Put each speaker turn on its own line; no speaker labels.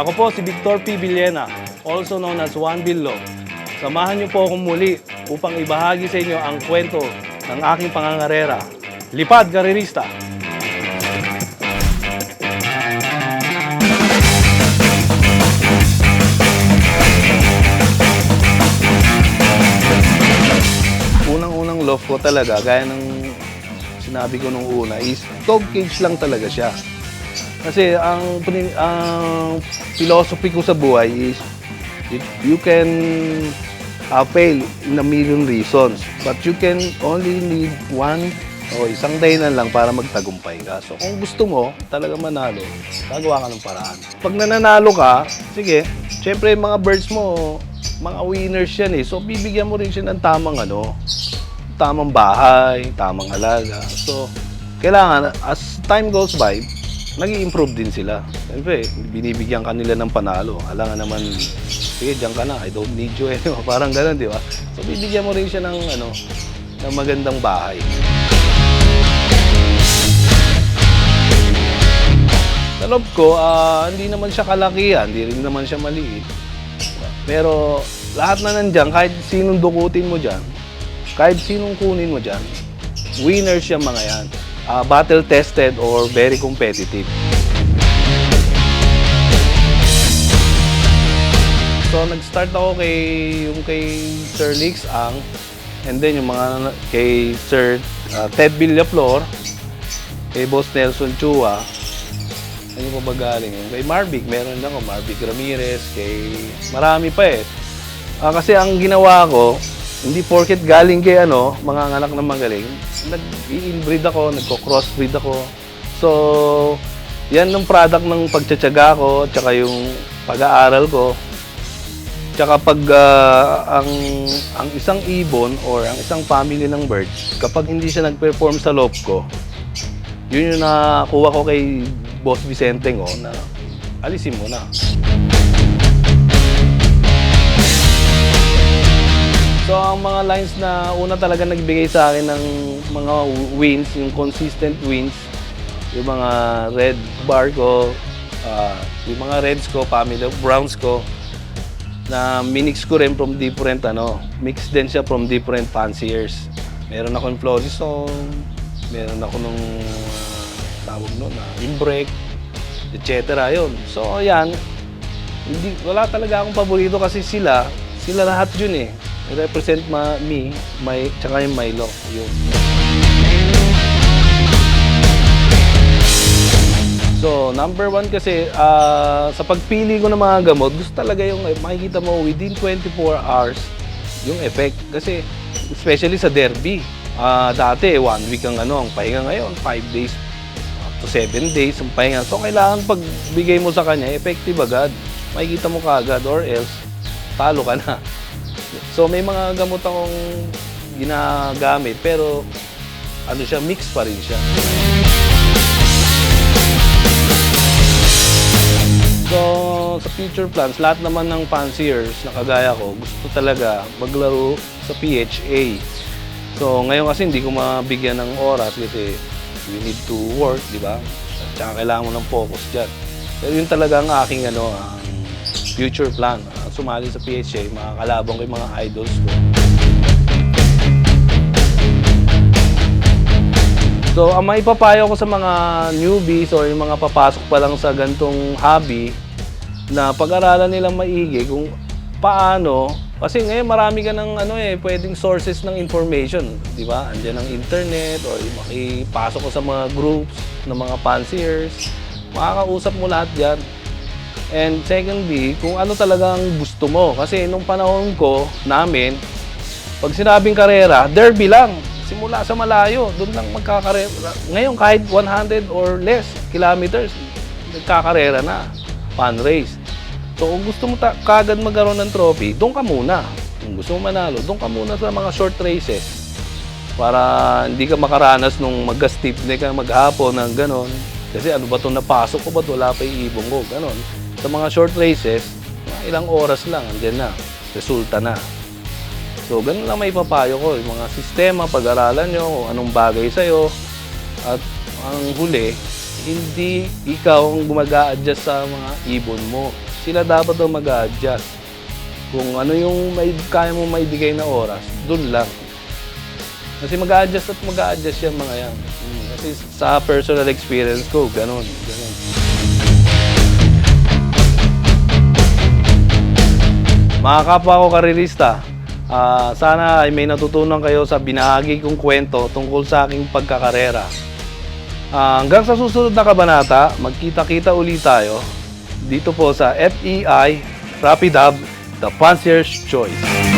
Ako po si Victor P. Villena, also known as Juan Billo. Samahan niyo po akong muli upang ibahagi sa inyo ang kwento ng aking pangangarera. Lipad Karerista! Unang-unang love ko talaga, gaya ng sinabi ko nung una, is dog cage lang talaga siya. Kasi ang philosophy ko sa buhay is you can fail in a million reasons, but you can only need one o isang dahilan lang para magtagumpay ka. So kung gusto mo talaga manalo, gagawa ka ng paraan. Pag nananalo ka, sige, syempre mga birds mo, mga winners yan eh. So bibigyan mo rin siya ng tamang bahay, tamang alaga. So kailangan as time goes by, nag-i-improve din sila. Siyempre, binibigyan ka nila ng panalo. Alam nga naman, sige, diyan ka na, I don't need you anymore. Parang gano'n, di ba? So, bibigyan mo rin siya ng magandang bahay. Sa loob ko, hindi naman siya kalakihan, hindi rin naman siya maliit. Pero, lahat na nandiyan, kahit sinong dukutin mo dyan, kahit sinong kunin mo dyan, winners yung mga yan. Battle-tested or very competitive. So, nag-start ako kay Sir Lix Ang, and then yung mga kay Sir Ted Villaflor, kay Boss Nelson Chua, ano pa ba galing? Kay Marvic, meron ako, Marvic Ramirez, kay marami pa eh. Kasi ang ginawa ko, hindi porket galing kay mga anak na magaling, nag-i-inbreed ako, nagko-crossbreed ako. So, yan yung product ng pagtsatsaga ko, tsaka yung pag-aaral ko. Tsaka pag ang isang ibon or ang isang family ng birds, kapag hindi siya nag-perform sa loob ko, yun yung nakuha ko kay Boss Vicente na alisin mo na. So, ang mga lines na una talaga nagbigay sa akin ng mga wins, yung consistent wins, yung mga red bar ko, yung mga reds ko, family of browns ko, na minix ko rin from different, mix din siya from different fanciers. Meron akong Florison, meron ako nung, tawag nun, Imbrek, etc. yun. So, yan, wala talaga akong paborito kasi sila lahat yun eh. I-represent me, tsaka yung Milo. Yun. So, number one kasi, sa pagpili ko ng mga gamot, gusto talaga yung makikita mo within 24 hours yung effect. Kasi, especially sa derby, dati 1 week ang pahinga ngayon, 5 days to 7 days ang pahinga. So, kailangan pagbigay mo sa kanya, effective agad. Makikita mo kaagad or else, talo ka na. So may mga gamot akong ginagamit pero siya, mix pa rin siya. So sa future plans, lahat naman ng fanciers na kagaya ko, gusto talaga maglaro sa PHA. So ngayon kasi hindi ko mabigyan ng oras kasi we need to work, di ba? At saka kailangan mo ng focus dyan. Pero yun talaga ang aking future plan. Sumali sa PHA, makakalabang ko yung mga idols ko. So, ang maipapayo ko sa mga newbies or yung mga papasok pa lang sa gantong hobby, na pag-aralan nilang maigi kung paano, kasi ngayon marami ka ng pwedeng sources ng information, di ba? Andiyan ang internet or makipasok ko sa mga groups ng mga fanciers, makakausap mo lahat dyan. And secondly, kung ano talagang gusto mo. Kasi nung panahon ko, namin, pag sinabing karera, derby lang. Simula sa malayo, doon lang magkakarera. Ngayon, kahit 100 or less kilometers, nagkakarera na. Fun race. So kung gusto mo kagad magkaroon ng trophy, doon ka muna. Kung gusto mo manalo, doon ka muna sa mga short races. Para hindi ka makaranas nung mag-stiff neck ka maghapon ng ganon. Kasi ano ba ito, napasok ko ba ito, wala pa yung ibong ko, ganon. Sa mga short races, ilang oras lang, andyan na, resulta na. So, ganun lang may papayo ko. Yung mga sistema, pag-aralan nyo kung anong bagay sa'yo. At ang huli, hindi ikaw ang mag-a-adjust sa mga ibon mo. Sila dapat ang mag-a-adjust. Kung ano yung kaya mo maibigay na oras, dun lang. Kasi mag-a-adjust at mag-a-adjust yan mga yan. Kasi sa personal experience ko, ganun. Mga kapwa ko karirista, sana ay may natutunan kayo sa binahagi kong kwento tungkol sa aking pagkakarera. Hanggang sa susunod na kabanata, magkita-kita ulit tayo dito po sa FEI Rapid Hub, The Fancier's Choice.